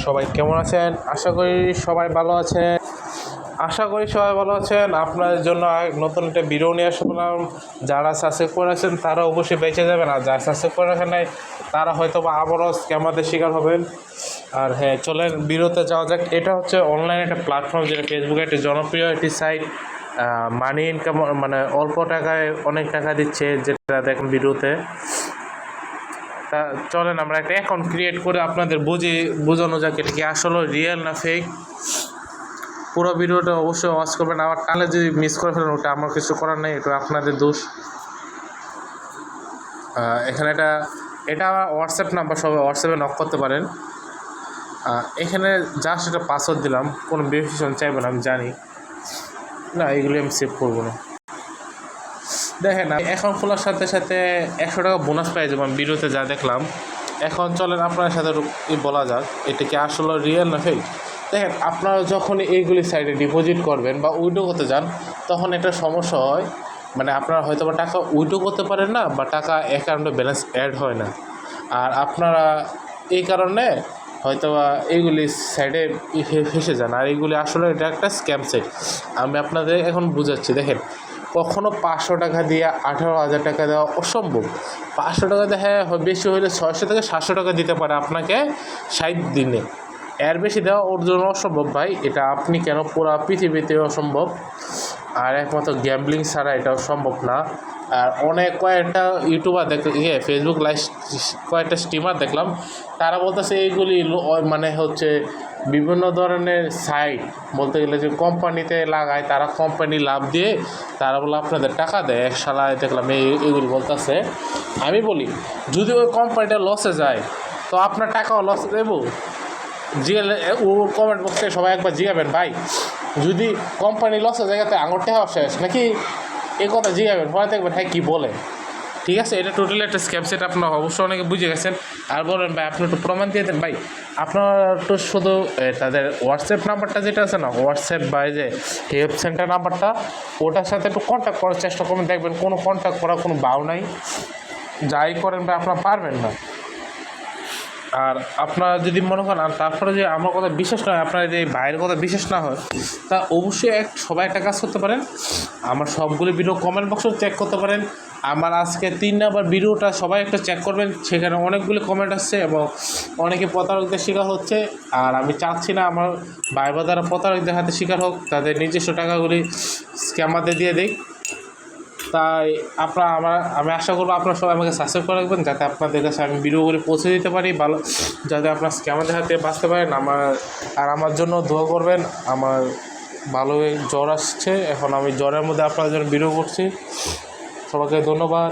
সবাই কেমন আছেন? আশা করি সবাই ভালো আছেন। আপনাদের জন্য নতুন একটা ভিডিও নিয়ে আসলাম। যারা সাবস্ক্রাইব করেছেন তারা অবশ্যই বেঁচে যাবেন, আর যারা সাবস্ক্রাইব করে রাখেন নাই তারা হয়তো বা আবারও স্ক্যামারদের শিকার হবেন। আর হ্যাঁ, চলেন ভিডিওতে যাওয়া যাক। এটা হচ্ছে অনলাইন একটা প্ল্যাটফর্ম, যেটা ফেসবুকে একটি জনপ্রিয় একটি সাইট। মানি ইনকাম মানে অল্প টাকায় অনেক টাকা দিচ্ছে, যেটা দেখেন ভিডিওতে। তা চলেন আমরা একটা অ্যাকাউন্ট ক্রিয়েট করে আপনাদের বোঝানো যাক এটা কি আসলে রিয়েল না ফেক। পুরো ভিডিওটা অবশ্যই ওয়াচ করবেন। আমার টালে যদি মিস করে ফেলেন ওটা আমার কিছু করার নেই, এটা আপনাদের দোষ। এখানে এটা আমার হোয়াটসঅ্যাপ নাম্বার, সবাই হোয়াটসঅ্যাপে নক করতে পারেন। এখানে জাস্ট এটা পাসওয়ার্ড দিলাম, কোনো ভেরিফিকেশন চাইবে না, আমি জানি না, এগুলি আমি সেভ করবো না। দেখেন, অ্যাকাউন্ট খোলার সাথে সাথে 100 টাকা বোনাস পাই যাবেন, ভিডিওতে যা দেখলাম। এখন চলেন আপনার সাথে বলা যাক এটা কি আসলে রিয়েল না ফেক। দেখেন, আপনারা যখন এইগুলি সাইডে ডিপোজিট করবেন বা উইথড্র করতে যান, তখন একটা সমস্যা হয়, মানে আপনারা হয়তো বা টাকা উইথড্র করতে পারেন না, বা টাকা অ্যাকাউন্টে ব্যালেন্স অ্যাড হয় না। আর আপনারা এই কারণে হয়তো বা এইগুলি সাইডে ফেসে যান। আর এইগুলি আসলে এটা একটা স্ক্যাম সাইট। আমি আপনাদের এখন বুঝাচ্ছি। দেখেন, কখনও 500 টাকা দিয়ে 18,000 টাকা দেওয়া অসম্ভব। 500 টাকা দিয়ে হ্যাঁ বেশি হলে 600 থেকে 700 টাকা দিতে পারে আপনাকে 60 দিনে। এর বেশি দেওয়া ওর জন্য অসম্ভব ভাই। এটা আপনি কেন, পুরো পৃথিবীতে অসম্ভব। আর একমাত্র গ্যাম্বলিং ছাড়া এটাও সম্ভব না। আর কয়েকটা ইউটিউবার ফেসবুক লাইভ কয়েকটা স্ট্রিমার দেখলাম, তারা বলতেছে এইগুলি মানে হচ্ছে বিভিন্ন ধরনের সাইট, বলতে গেলে যে কোম্পানিতে লাগায়, তারা কোম্পানি লাভ দিয়ে তারা বলে আপনাদের টাকা দেয়। এক শালায় দেখলাম এইগুলি বলতেছে। আমি বলি, যদি ওই কোম্পানিটা লসে যায় তো আপনার টাকাও লসে দেবো। ও কমেন্ট বক্সে সবাই একবার জিগাবেন, ভাই যদি কোম্পানি লসের জায়গাতে আঙুর টাকা শেষ নাকি, এই কথা জিগাবেন, পরে দেখবেন হ্যাঁ কী বলে। ঠিক আছে, এটা টোটালি একটা স্ক্যাম সেট, আপনার অবশ্যই অনেকে বুঝে গেছেন। আর বলেন ভাই আপনি একটু প্রমাণ দিয়ে দেন। ভাই আপনার তো শুধু তাদের হোয়াটসঅ্যাপ নাম্বারটা যেটা আছে না, হোয়াটসঅ্যাপ বা যে হেল্প সেন্টার নাম্বারটা, ওটার সাথে একটু কন্ট্যাক্ট করার চেষ্টা করবেন, দেখবেন কোনো কন্ট্যাক্ট করার কোনো বাউ নাই। যাই করেন ভাই আপনারা পারবেন না। আর আপনারা যদি মনে করেন, আর তারপরে যে আমার কথা বিশ্বাস না হয়, আপনার যদি বাইরের কথা বিশ্বাস না হয়, তা অবশ্যই সবাই একটা কাজ করতে পারেন, আমার সবগুলো ভিডিও কমেন্ট বক্সে চেক করতে পারেন। আমার আজকে 3 নাম্বার ভিডিওটা সবাই একটা চেক করবেন, সেখানে অনেকগুলো কমেন্ট আসছে এবং অনেকে প্রতারকদের শিকার হচ্ছে। আর আমি চাচ্ছি না আমার ভাই বোনেরা প্রতারকদের হাতে শিকার হোক, তাদের নিজস্ব টাকাগুলি স্ক্যামারদের দিয়ে দেয়। তাই আমি আশা করবো আপনারা সবাই আমাকে সাবস্ক্রাইব করে রাখবেন, যাতে আপনাদের কাছে আমি ভিডিওগুলি পৌঁছে দিতে পারি ভালো, যাতে আপনার স্ক্যামারদের হাতে বাঁচতে পারেন। আমার জন্য দোয়া করবেন। আমার ভালো জ্বর আসছে, এখন আমি জ্বরের মধ্যে আপনাদের জন্য ভিডিও করছি। সবাইকে ধন্যবাদ।